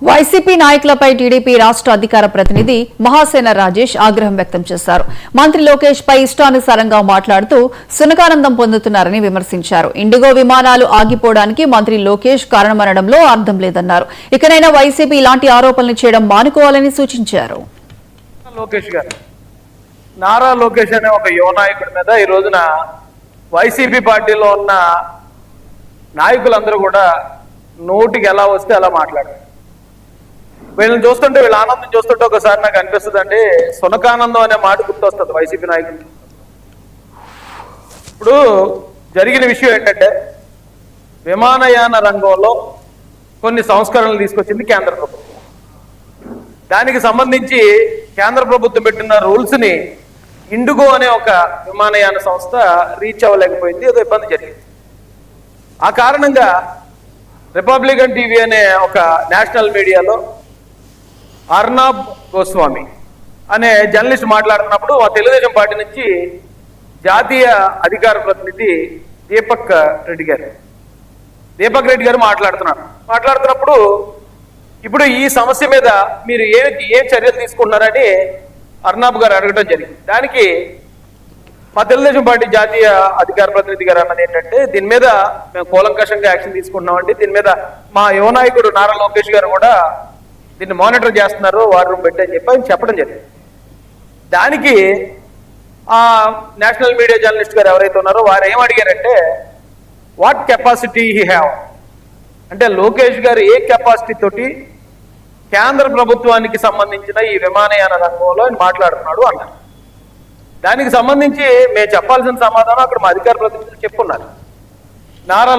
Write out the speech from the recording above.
YCP నాయకులపై TDP రాష్ట్ర అధికార ప్రతినిధి మహాసేన రాజేష్ ఆగ్రహం వ్యక్తం చేశారు. మంత్రి లోకేష్ పై ఇష్టానుసారంగా మాట్లాడుతూ సునకానందం పొందుతున్నారని విమర్శించారు. ఇండిగో విమానాలు ఆగిపోవడానికి మంత్రి లోకేష్ కారణమనడంలో అర్థం లేదన్నారు. ఇకనైనా వైసీపీ ఇలాంటి ఆరోపణలు చేయడం మానుకోవాలని సూచించారు. నారా లోకేష్ అనే ఒక యువ నాయకుడి మీద ఈ రోజున వైసీపీ పార్టీలో ఉన్న నాయకులందరూ కూడా నోటికి ఎలా వస్తే అలా మాట్లాడారు. వీళ్ళని చూస్తుంటే, వీళ్ళ ఆనందం చూస్తుంటే ఒకసారి నాకు అనిపిస్తుంది అంటే సునకానందం అనే మాట గుర్తొస్తుంది వైసీపీ నాయకులు. ఇప్పుడు జరిగిన విషయం ఏంటంటే, విమానయాన రంగంలో కొన్ని సంస్కరణలు తీసుకొచ్చింది కేంద్ర ప్రభుత్వం. దానికి సంబంధించి కేంద్ర ప్రభుత్వం పెట్టిన రూల్స్ని ఇండిగో అనే ఒక విమానయాన సంస్థ రీచ్ అవ్వలేకపోయింది, ఏదో ఇబ్బంది జరిగింది. ఆ కారణంగా రిపబ్లికన్ టీవీ అనే ఒక నేషనల్ మీడియాలో అర్నాబ్ గోస్వామి అనే జర్నలిస్ట్ మాట్లాడుతున్నప్పుడు ఆ తెలుగుదేశం పార్టీ నుంచి జాతీయ అధికార ప్రతినిధి దీపక్ రెడ్డి గారు మాట్లాడుతున్నప్పుడు ఇప్పుడు ఈ సమస్య మీద మీరు ఏ చర్యలు తీసుకుంటున్నారని అర్నాబ్ గారు అడగడం జరిగింది. దానికి మా తెలుగుదేశం పార్టీ జాతీయ అధికార ప్రతినిధి గారు అన్నది ఏంటంటే, దీని మీద మేము కూలంకషంగా యాక్షన్ తీసుకుంటున్నామండి, దీని మీద మా యువ నాయకుడు నారా లోకేష్ గారు కూడా దీన్ని మానిటర్ చేస్తున్నారు, వార్ రూమ్ పెట్టి అని చెప్పి ఆయన చెప్పడం జరిగింది. దానికి ఆ నేషనల్ మీడియా జర్నలిస్ట్ గారు ఎవరైతే ఉన్నారో వారు ఏం అడిగారంటే, వాట్ కెపాసిటీ హీ హ్యావ్, అంటే లోకేష్ గారు ఏ కెపాసిటీ తోటి కేంద్ర ప్రభుత్వానికి సంబంధించిన ఈ విమానయాన రంగంలో ఆయన మాట్లాడుతున్నాడు అన్నారు. దానికి సంబంధించి మేము చెప్పాల్సిన సమాధానం అక్కడ మా అధికార ప్రతినిధులు చెప్పున్నారు. నారా